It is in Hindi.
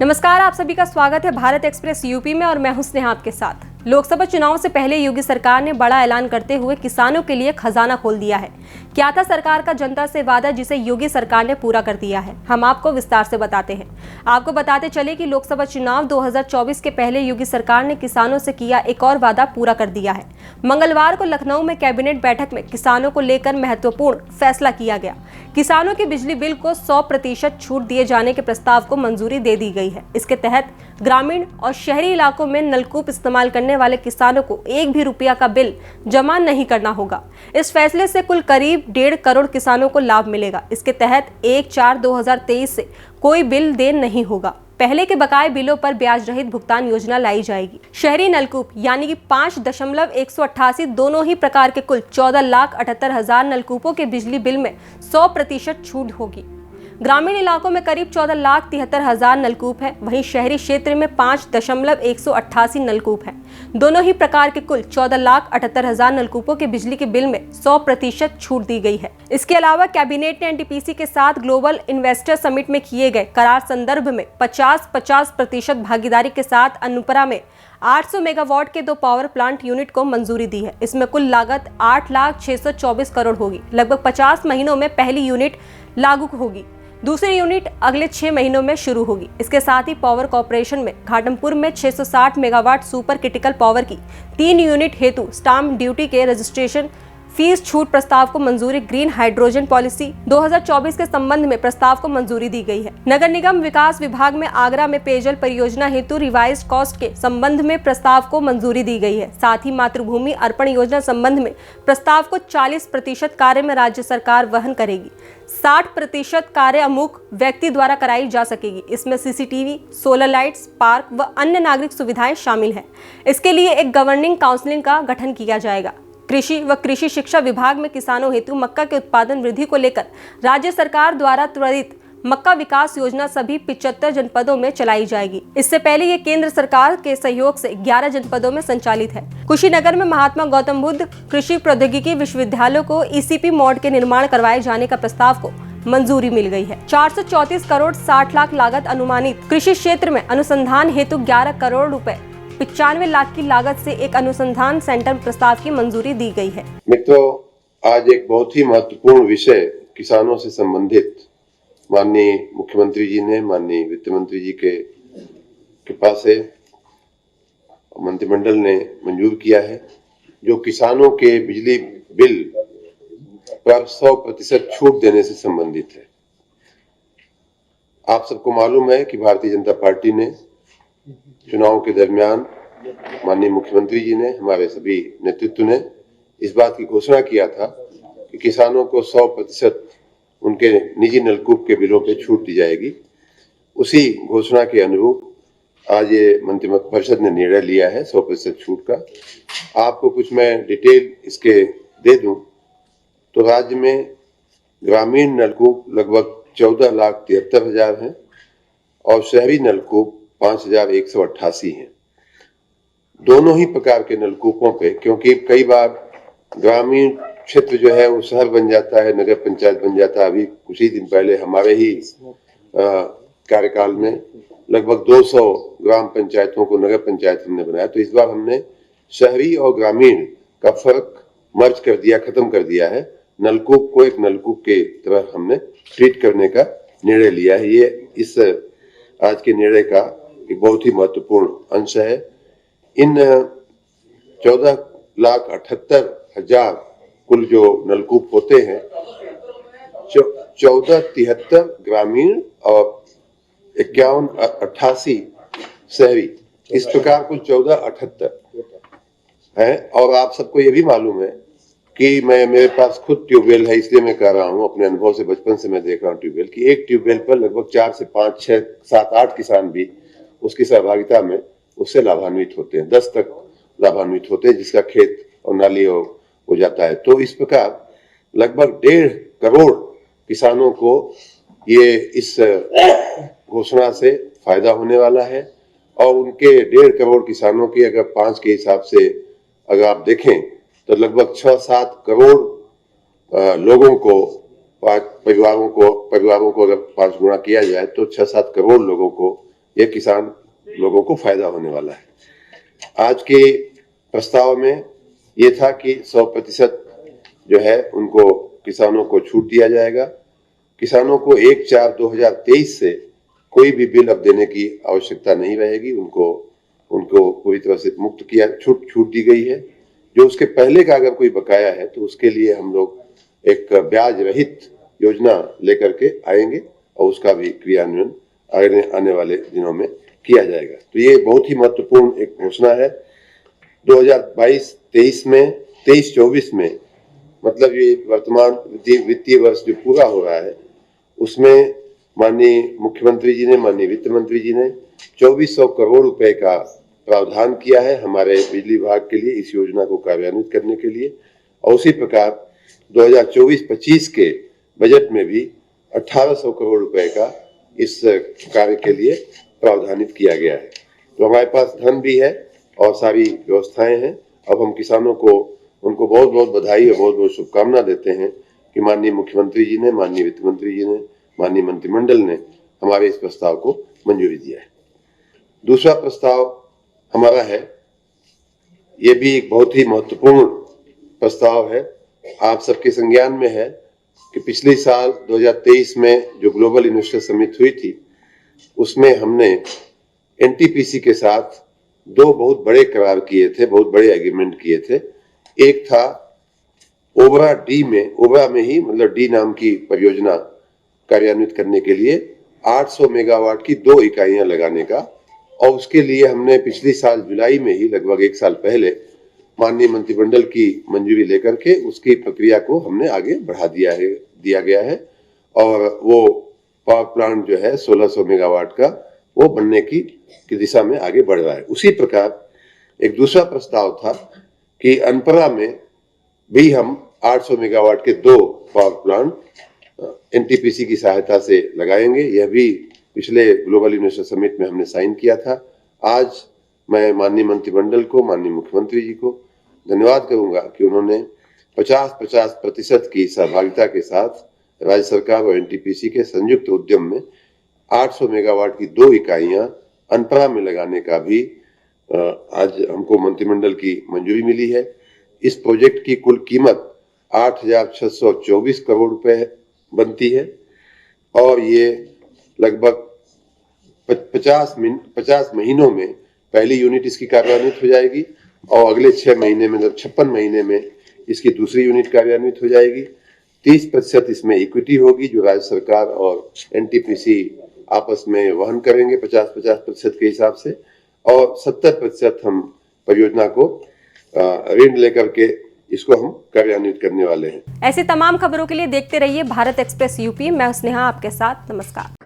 नमस्कार, आप सभी का स्वागत है भारत एक्सप्रेस यूपी में और मैं हूं स्नेहा आपके साथ। लोकसभा चुनाव से पहले योगी सरकार ने बड़ा ऐलान करते हुए किसानों के लिए खजाना खोल दिया है। क्या था सरकार का जनता से वादा जिसे योगी सरकार ने पूरा कर दिया है, हम आपको विस्तार से बताते हैं। आपको बताते चले कि लोकसभा चुनाव 2024 के पहले योगी सरकार ने किसानों से किया एक और वादा पूरा कर दिया है। मंगलवार को लखनऊ में कैबिनेट बैठक में किसानों को लेकर महत्वपूर्ण फैसला किया गया। किसानों के बिजली बिल को 100% छूट दिए जाने के प्रस्ताव को मंजूरी दे दी गई है। इसके तहत ग्रामीण और शहरी इलाकों में नलकूप इस्तेमाल करने वाले किसानों को एक भी रुपया का बिल जमा नहीं करना होगा। इस फैसले से कुल करीब 1.5 करोड़ किसानों को लाभ मिलेगा। इसके तहत 1/4/2023 से कोई बिल देन नहीं होगा। पहले के बकाये बिलों पर ब्याज रहित भुगतान योजना लाई जाएगी। शहरी नलकूप यानी कि 5.188 दोनों ही प्रकार के कुल 14,78,000 नलकूपों के बिजली बिल में 100% छूट होगी। ग्रामीण इलाकों में करीब 14,73,000 नलकूप है, वहीं शहरी क्षेत्र में 5.188 नलकूप है। दोनों ही प्रकार के कुल 14,78,000 नलकूपों के बिजली के बिल में 100% छूट दी गई है। इसके अलावा कैबिनेट ने एनटीपीसी के साथ ग्लोबल इन्वेस्टर समिट में किए गए करार संदर्भ में 50% भागीदारी के साथ अनुपरा में 800 मेगावाट के 2 पावर प्लांट यूनिट को मंजूरी दी है। इसमें कुल लागत 8,624 करोड़ होगी। लगभग 50 महीनों में पहली यूनिट लागू होगी, दूसरी यूनिट अगले 6 महीनों में शुरू होगी। इसके साथ ही पावर कॉर्पोरेशन में घाटमपुर में 660 मेगावाट सुपर क्रिटिकल पावर की 3 यूनिट हेतु स्टाम्प ड्यूटी के रजिस्ट्रेशन फीस छूट प्रस्ताव को मंजूरी। ग्रीन हाइड्रोजन पॉलिसी 2024 के संबंध में प्रस्ताव को मंजूरी दी गई है। नगर निगम विकास विभाग में आगरा में पेयजल परियोजना हेतु रिवाइज्ड कॉस्ट के संबंध में प्रस्ताव को मंजूरी दी गई है। साथ ही मातृभूमि अर्पण योजना संबंध में प्रस्ताव को 40% कार्य में राज्य सरकार वहन करेगी। 60% कार्य अमुक व्यक्ति द्वारा कराई जा सकेगी। इसमें सीसीटीवी, सोलर लाइट्स, पार्क व अन्य नागरिक सुविधाएं शामिल हैं। इसके लिए एक गवर्निंग काउंसिल का गठन किया जाएगा। कृषि व कृषि शिक्षा विभाग में किसानों हेतु मक्का के उत्पादन वृद्धि को लेकर राज्य सरकार द्वारा त्वरित मक्का विकास योजना सभी 75 जनपदों में चलाई जाएगी। इससे पहले ये केंद्र सरकार के सहयोग से 11 जनपदों में संचालित है। कुशीनगर में महात्मा गौतम बुद्ध कृषि प्रौद्योगिकी विश्वविद्यालय को ईसीपी मोड के निर्माण करवाए जाने का प्रस्ताव को मंजूरी मिल गई है। 434 करोड़ 60 लाख लागत अनुमानित कृषि क्षेत्र में अनुसंधान हेतु 11 करोड़ रुपए 95 लाख की लागत से एक अनुसंधान सेंटर प्रस्ताव की मंजूरी दी गई है। मित्रों, आज एक बहुत ही महत्वपूर्ण विषय किसानों से संबंधित माननीय मुख्यमंत्री जी ने माननीय वित्त मंत्री जी के पास है, मंत्रिमंडल ने मंजूर किया है, जो किसानों के बिजली बिल पर 100% छूट देने से संबंधित है। आप सबको मालूम है कि भारतीय जनता पार्टी ने चुनाव के दरमियान माननीय मुख्यमंत्री जी ने, हमारे सभी नेतृत्व ने इस बात की घोषणा किया था कि किसानों को 100% उनके निजी नलकूप के बिलों पे छूट दी जाएगी। उसी घोषणा के अनुरूप आज ये मंत्रिपरिषद ने निर्णय लिया है 100% छूट का। आपको कुछ मैं डिटेल इसके दे दूं तो राज्य में ग्रामीण नलकूप लगभग 14,73,000 हैं और शहरी नलकूप 5,188 हैं। दोनों ही प्रकार के नलकूपों पे, क्योंकि कई बार ग्रामीण क्षेत्र जो है वो शहर बन जाता है, नगर पंचायत बन जाता है। अभी कुछ ही दिन पहले हमारे ही कार्यकाल में लगभग 200 ग्राम पंचायतों को नगर पंचायत हमने बनाया। तो इस बार हमने शहरी और ग्रामीण का फर्क मर्ज कर दिया, खत्म कर दिया है। नलकूप को एक नलकूप के तरह हमने ट्रीट करने का निर्णय लिया है। ये इस आज के निर्णय का एक बहुत ही महत्वपूर्ण अंश है। इन 14,78,000 कुल जो नलकूप होते हैं, 1473 ग्रामीण और 5188 शहरी, इस प्रकार कुल 1478 है। और आप सबको ये भी मालूम है कि मेरे पास खुद ट्यूबवेल है, इसलिए मैं कह रहा हूँ, अपने अनुभव से बचपन से मैं देख रहा हूँ ट्यूबवेल की एक ट्यूबवेल पर लगभग 4 से 5, 6, 7, 8 किसान भी उसकी सहभागिता में उससे लाभान्वित होते हैं, 10 तक लाभान्वित होते हैं, जिसका खेत और नाली हो जाता है। तो इस प्रकार लगभग 1.5 करोड़ किसानों को ये इस घोषणा से फायदा होने वाला है। और उनके 1.5 करोड़ किसानों की अगर 5 के हिसाब से अगर आप देखें तो लगभग 6-7 करोड़ लोगों को, परिवारों को अगर 5 गुना किया जाए तो 6-7 करोड़ लोगों को यह किसान लोगों को फायदा होने वाला है। आज के प्रस्ताव में ये था कि 100% जो है उनको किसानों को छूट दिया जाएगा। किसानों को 1/4/2023 से कोई भी बिल अब देने की आवश्यकता नहीं रहेगी। उनको पूरी तरह से मुक्त किया, छूट दी गई है। जो उसके पहले का अगर कोई बकाया है तो उसके लिए हम लोग एक ब्याज रहित योजना लेकर के आएंगे और उसका भी क्रियान्वयन आने वाले दिनों में किया जाएगा। तो ये बहुत ही महत्वपूर्ण एक घोषणा है। 2022-23 में 23-24 में मतलब ये वर्तमान वित्तीय वर्ष जो पूरा हो रहा है उसमें माननीय मुख्यमंत्री जी ने, माननीय वित्त मंत्री जी ने 2400 करोड़ रुपए का प्रावधान किया है हमारे बिजली विभाग के लिए इस योजना को कार्यान्वित करने के लिए। और उसी प्रकार 2024-25 के बजट में भी 1800 करोड़ रुपए का इस कार्य के लिए प्रावधानित किया गया है। तो हमारे पास धन भी है और सारी व्यवस्थाएं हैं। अब हम किसानों को उनको बहुत बहुत बधाई और बहुत बहुत शुभकामना देते हैं कि माननीय मुख्यमंत्री जी ने, माननीय वित्त मंत्री जी ने, माननीय मंत्रिमंडल ने हमारे इस प्रस्ताव को मंजूरी दिया है। दूसरा प्रस्ताव हमारा है, ये भी एक बहुत ही महत्वपूर्ण प्रस्ताव है। आप सबके संज्ञान में है कि पिछले साल 2023 में जो ग्लोबल इन्वेस्टर समिट हुई थी उसमें हमने एनटीपीसी के साथ 2 बहुत बड़े करार किए थे, बहुत बड़े एग्रीमेंट किए थे। एक था ओबरा में ही मतलब डी नाम की परियोजना कार्यान्वित करने के लिए 800 मेगावाट की 2 इकाइयां लगाने का, और उसके लिए हमने पिछले साल जुलाई में ही लगभग 1 साल पहले माननीय मंत्रिमंडल की मंजूरी लेकर के उसकी प्रक्रिया को हमने आगे बढ़ा दिया गया है और वो पावर प्लांट जो है 1600 मेगावाट का वो बनने की दिशा में आगे बढ़ रहा है। उसी प्रकार एक दूसरा प्रस्ताव था कि अनपरा में भी हम 800 मेगावाट के 2 पावर प्लांट एनटीपीसी की सहायता से लगाएंगे। यह भी पिछले ग्लोबल इन्वेस्टर समिट में हमने साइन किया था। आज मैं माननीय मंत्रिमंडल को, माननीय मुख्यमंत्री जी को धन्यवाद करूंगा कि उन्होंने 50% की सहभागिता के साथ राज्य सरकार और एनटीपीसी के संयुक्त उद्यम में 800 मेगावाट की 2 इकाइयां अनपरा में लगाने का भी आज हमको मंत्रिमंडल की मंजूरी मिली है। इस प्रोजेक्ट की कुल कीमत 8,624 करोड़ रुपए बनती है और ये लगभग 50 महीनों में पहली यूनिट इसकी कार्यान्वित हो जाएगी और अगले 6 महीने में मतलब 56 महीने में इसकी दूसरी यूनिट कार्यान्वित हो जाएगी। 30% इसमें इक्विटी होगी जो राज्य सरकार और एनटीपीसी आपस में वहन करेंगे 50-50% के हिसाब से, और 70% हम परियोजना को ऋण लेकर के इसको हम कार्यान्वित करने वाले हैं। ऐसी तमाम खबरों के लिए देखते रहिए भारत एक्सप्रेस यूपी। मैं स्नेहा आपके साथ। नमस्कार।